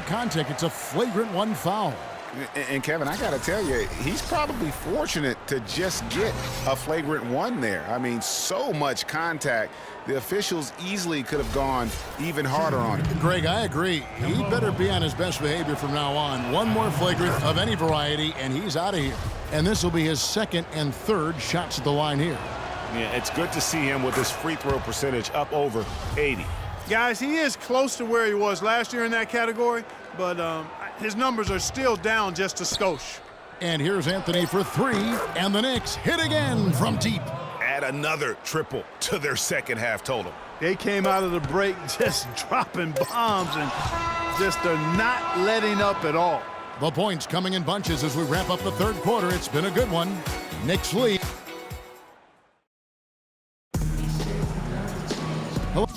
contact. It's a flagrant one foul. And Kevin, I got to tell you, he's probably fortunate to just get a flagrant one there. I mean, so much contact. The officials easily could have gone even harder on him. Greg, I agree. He better be on his best behavior from now on. One more flagrant of any variety, and he's out of here. And this will be his second and third shots at the line here. Yeah, it's good to see him with his free throw percentage up over 80. Guys, he is close to where he was last year in that category, but his numbers are still down just a skosh. And here's Anthony for three, and the Knicks hit again from deep. Add another triple to their second half total. They came out of the break just dropping bombs and just are not letting up at all. The points coming in bunches as we wrap up the third quarter. It's been a good one. Knicks lead. Hello.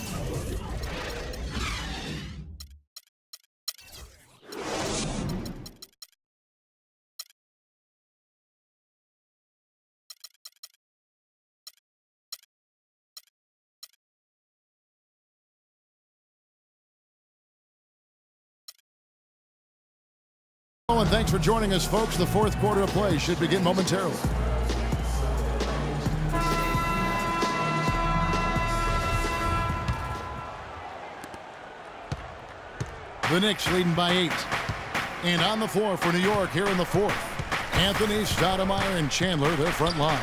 And thanks for joining us, folks. The fourth quarter of play should begin momentarily. The Knicks leading by 8. And on the floor for New York here in the fourth. Anthony, Stoudemire, and Chandler, their front line.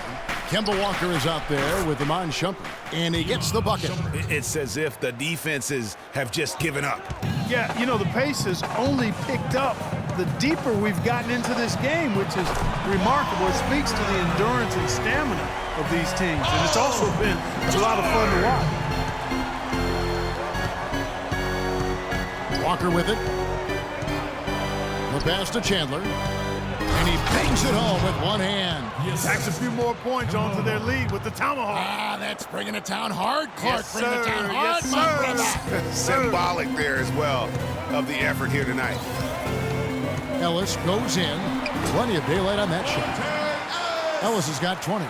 Kemba Walker is out there with Iman Shumpert, and he gets the bucket. It's as if the defenses have just given up. Yeah, you know, the pace has only picked up the deeper we've gotten into this game, which is remarkable. It speaks to the endurance and stamina of these teams, and it's also been a lot of fun to watch. Walker with it. The pass to Chandler. And he bangs it home with one hand. Packs a few more points onto their lead with the tomahawk. Ah, that's bringing it down hard. Clark, Yes, bring it down hard, yes, my brother. Symbolic there as well of the effort here tonight. Ellis goes in. Plenty of daylight on that shot. Ellis has got 20.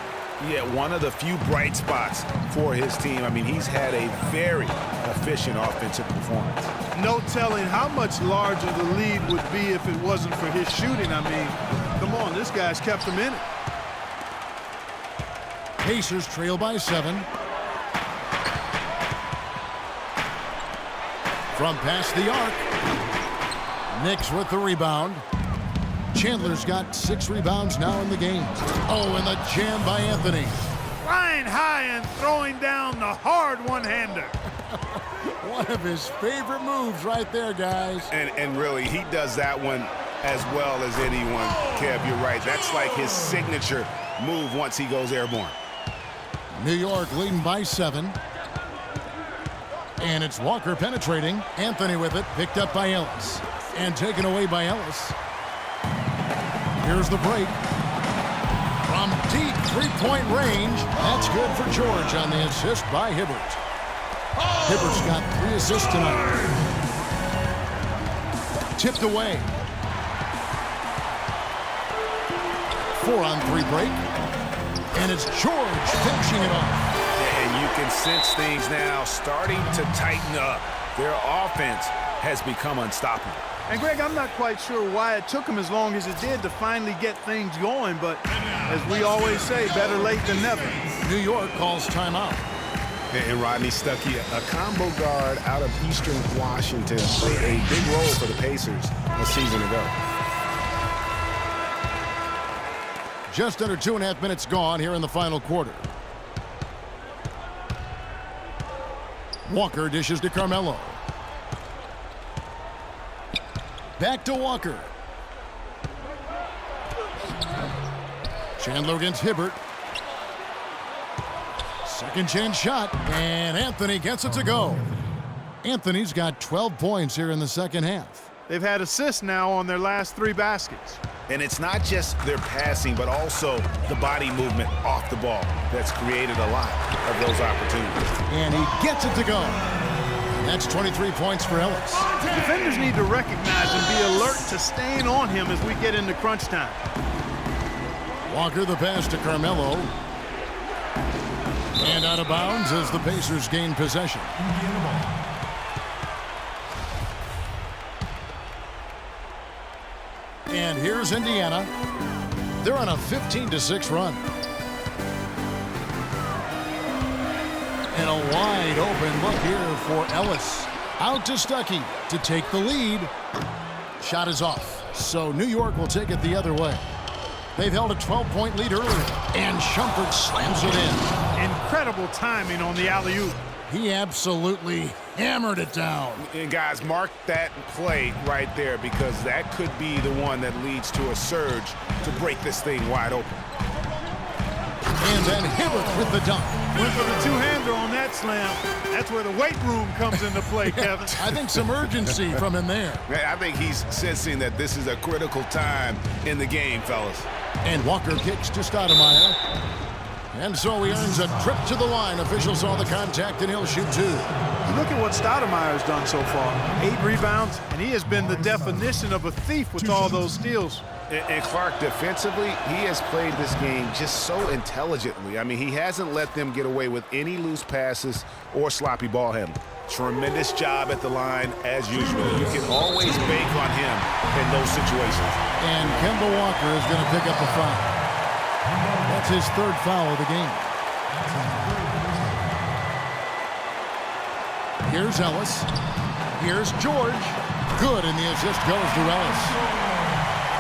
Yeah, one of the few bright spots for his team. I mean, he's had a very efficient offensive performance. No telling how much larger the lead would be if it wasn't for his shooting. I mean, come on, this guy's kept him in it. Pacers trail by 7. From past the arc. Knicks with the rebound. Chandler's got 6 rebounds now in the game. Oh, and the jam by Anthony. Flying high and throwing down the hard one-hander. One of his favorite moves right there, guys. And really, he does that one as well as anyone. Kev, you're right. That's like his signature move once he goes airborne. New York leading by 7. And it's Walker penetrating. Anthony with it, picked up by Ellis. And taken away by Ellis. Here's the break. From deep three-point range. That's good for George on the assist by Hibbert. Hibbert's got 3 assists tonight. Tipped away. 4-on-3 break. And it's George finishing it off. And you can sense things now starting to tighten up. Their offense has become unstoppable. And, Greg, I'm not quite sure why it took him as long as it did to finally get things going, but as we always say, better late than never. New York calls timeout. And Rodney Stuckey, a combo guard out of Eastern Washington, played a big role for the Pacers a season ago. Just under 2.5 minutes gone here in the final quarter. Walker dishes to Carmelo. Back to Walker. Chandler against Hibbert. Second chance shot, and Anthony gets it to go. Anthony's got 12 points here in the second half. They've had assists now on their last 3 baskets. And it's not just their passing, but also the body movement off the ball that's created a lot of those opportunities. And he gets it to go. That's 23 points for Ellis. Defenders need to recognize and be alert to staying on him as we get into crunch time. Walker the pass to Carmelo. And out of bounds as the Pacers gain possession. And here's Indiana. They're on a 15-6 run. And a wide open look here for Ellis. Out to Stuckey to take the lead. Shot is off. So New York will take it the other way. They've held a 12-point lead earlier. And Shumpert slams it in. Incredible timing on the alley-oop. He absolutely hammered it down. And guys, mark that play right there because that could be the one that leads to a surge to break this thing wide open. And then Hibbert with the dunk. Went for the two-hander on that slam. That's where the weight room comes into play, Kevin. I think some urgency from him there. I think he's sensing that this is a critical time in the game, fellas. And Walker kicks to Stoudemire. And so he earns a trip to the line. Officials saw the contact, and he'll shoot 2. Look at what Stoudemire's done so far. 8 rebounds, and he has been the definition of a thief with all those steals. And Clark, defensively, he has played this game just so intelligently. I mean, he hasn't let them get away with any loose passes or sloppy ball handling. Tremendous job at the line, as usual. You can always bank on him in those situations. And Kemba Walker is going to pick up the foul. That's his 3rd foul of the game. Here's Ellis. Here's George. Good, and the assist goes to Ellis.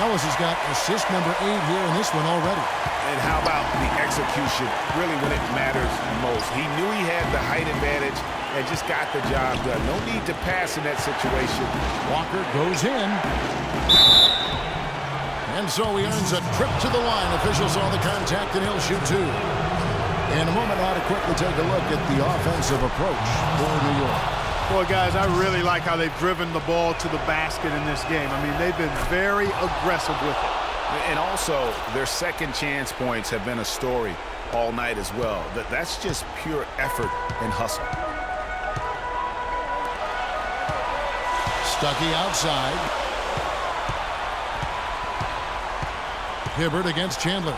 Ellis has got assist number 8 here in this one already. And how about the execution, really when it matters most? He knew he had the height advantage and just got the job done. No need to pass in that situation. Walker goes in. And so he earns a trip to the line. Officials saw the contact, and he'll shoot 2. In a moment now to quickly take a look at the offensive approach for New York. Boy, guys, I really like how they've driven the ball to the basket in this game. I mean, they've been very aggressive with it. And also, their second chance points have been a story all night as well. That's just pure effort and hustle. Stuckey outside. Hibbert against Chandler.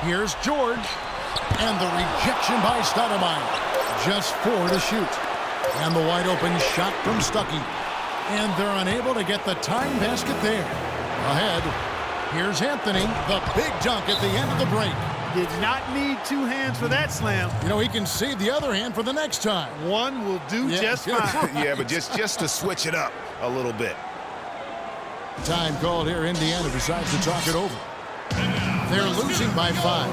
Here's George. And the rejection by Stoudemire. Just 4 to shoot. And the wide open shot from Stuckey. And they're unable to get the time basket there. Ahead, here's Anthony. The big dunk at the end of the break. Did not need 2 hands for that slam. You know, he can save the other hand for the next time. One will do just fine. Yeah, but just to switch it up a little bit. Time called here. Indiana decides to talk it over. They're losing by 5.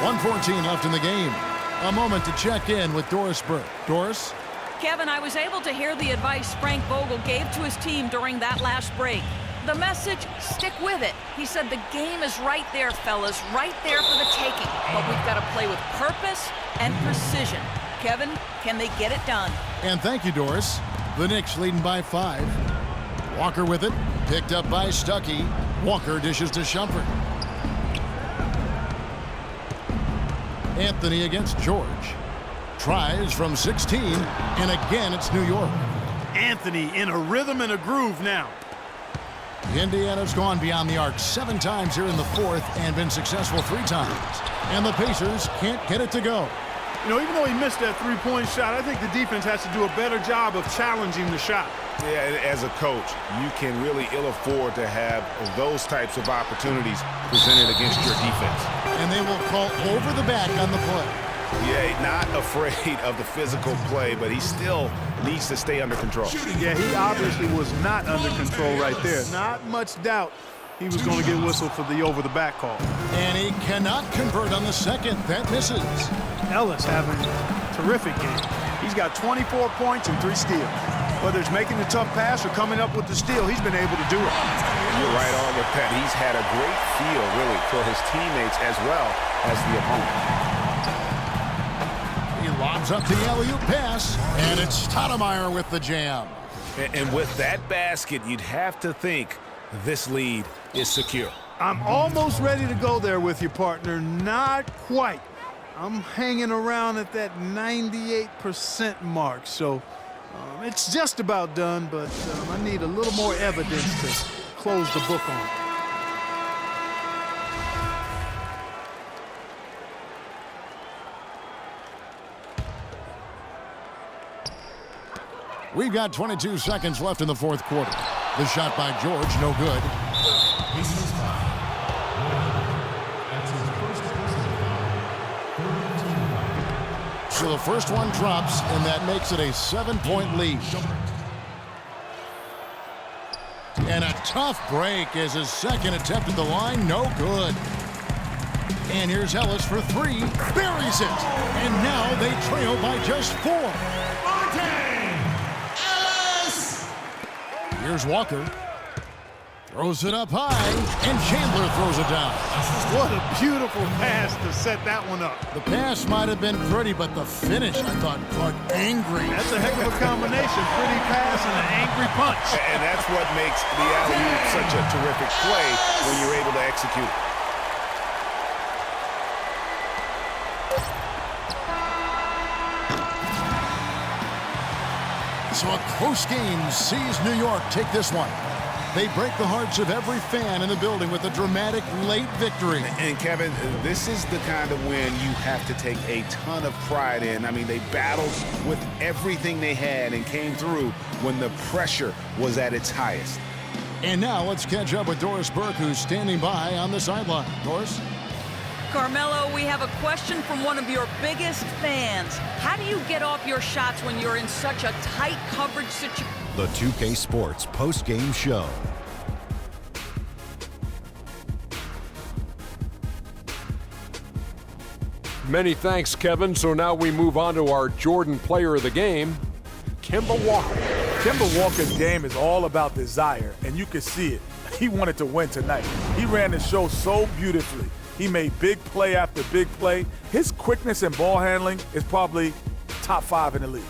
1:14 left in the game. A moment to check in with Doris Burke. Doris? Kevin, I was able to hear the advice Frank Vogel gave to his team during that last break. The message, stick with it. He said the game is right there, fellas, right there for the taking. But we've got to play with purpose and precision. Kevin, can they get it done? And thank you, Doris. The Knicks leading by 5. Walker with it. Picked up by Stuckey. Walker dishes to Shumpert. Anthony against George. Tries from 16. And again, it's New York. Anthony in a rhythm and a groove now. Indiana's gone beyond the arc 7 times here in the 4th and been successful 3 times. And the Pacers can't get it to go. You know, even though he missed that 3-point shot, I think the defense has to do a better job of challenging the shot. Yeah, as a coach, you can really ill afford to have those types of opportunities presented against your defense. And they will call over the back on the play. Yeah, not afraid of the physical play, but he still needs to stay under control. Yeah, he obviously was not under control right there. Not much doubt he was going to get whistled for the over-the-back call. And he cannot convert on the second. That misses. Ellis having a terrific game. He's got 24 points and 3 steals. Whether it's making the tough pass or coming up with the steal, he's been able to do it. You're right on with that. He's had a great feel, really, for his teammates as well as the opponent. He lobs up the alley-oop pass, and it's Stoudemire with the jam. And with that basket, you'd have to think this lead is secure. I'm almost ready to go there with you, partner. Not quite. I'm hanging around at that 98% mark, so it's just about done, but I need a little more evidence to close the book on. We've got 22 seconds left in the fourth quarter. The shot by George, no good. So the first one drops, and that makes it a 7-point lead. And a tough break as his second attempt at the line, no good. And here's Ellis for three, buries it. And now they trail by just 4. Ellis! Here's Walker. Throws it up high, and Chandler throws it down. What a beautiful pass to set that one up. The pass might have been pretty, but the finish, I thought, looked angry. That's a heck of a combination. Pretty pass and an angry punch. And that's what makes the alley-oop such a terrific play when you're able to execute it. So a close game sees New York take this one. They break the hearts of every fan in the building with a dramatic late victory. And Kevin, this is the kind of win you have to take a ton of pride in. I mean, they battled with everything they had and came through when the pressure was at its highest. And now let's catch up with Doris Burke, who's standing by on the sideline. Doris? Carmelo, we have a question from one of your biggest fans. How do you get off your shots when you're in such a tight coverage situation? The 2K Sports post-game show. Many thanks, Kevin. So now we move on to our Jordan player of the game, Kemba Walker. Kemba Walker's game is all about desire, and you can see it. He wanted to win tonight. He ran the show so beautifully. He made big play after big play. His quickness and ball handling is probably top 5 in the league.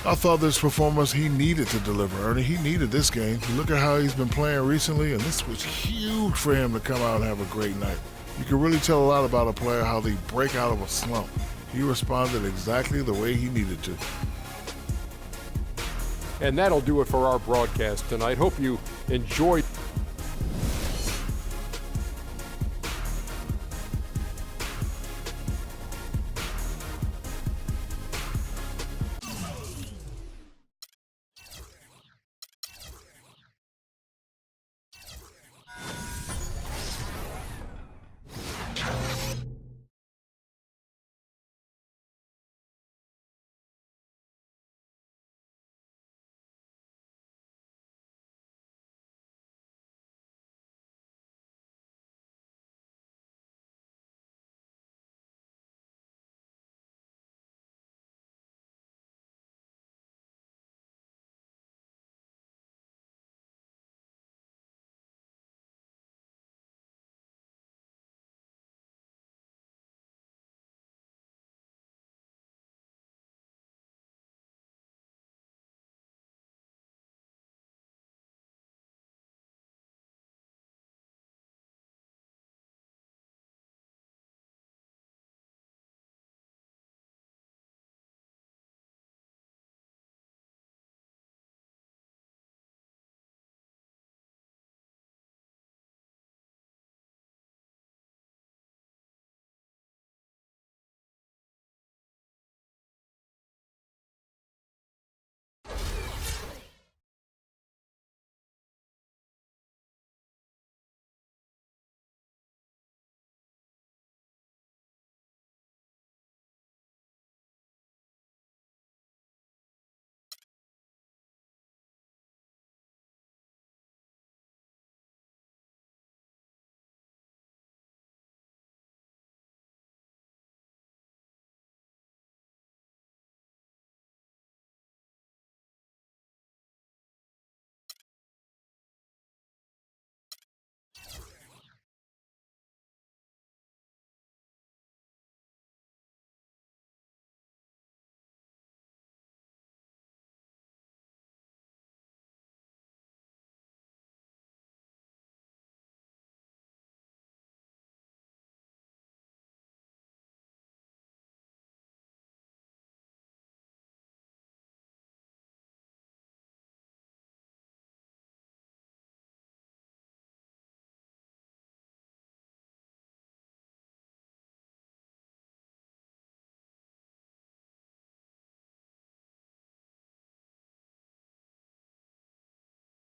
I thought this performance he needed to deliver, Ernie. He needed this game. Look at how he's been playing recently, and this was huge for him to come out and have a great night. You can really tell a lot about a player how they break out of a slump. He responded exactly the way he needed to. And that'll do it for our broadcast tonight. Hope you enjoyed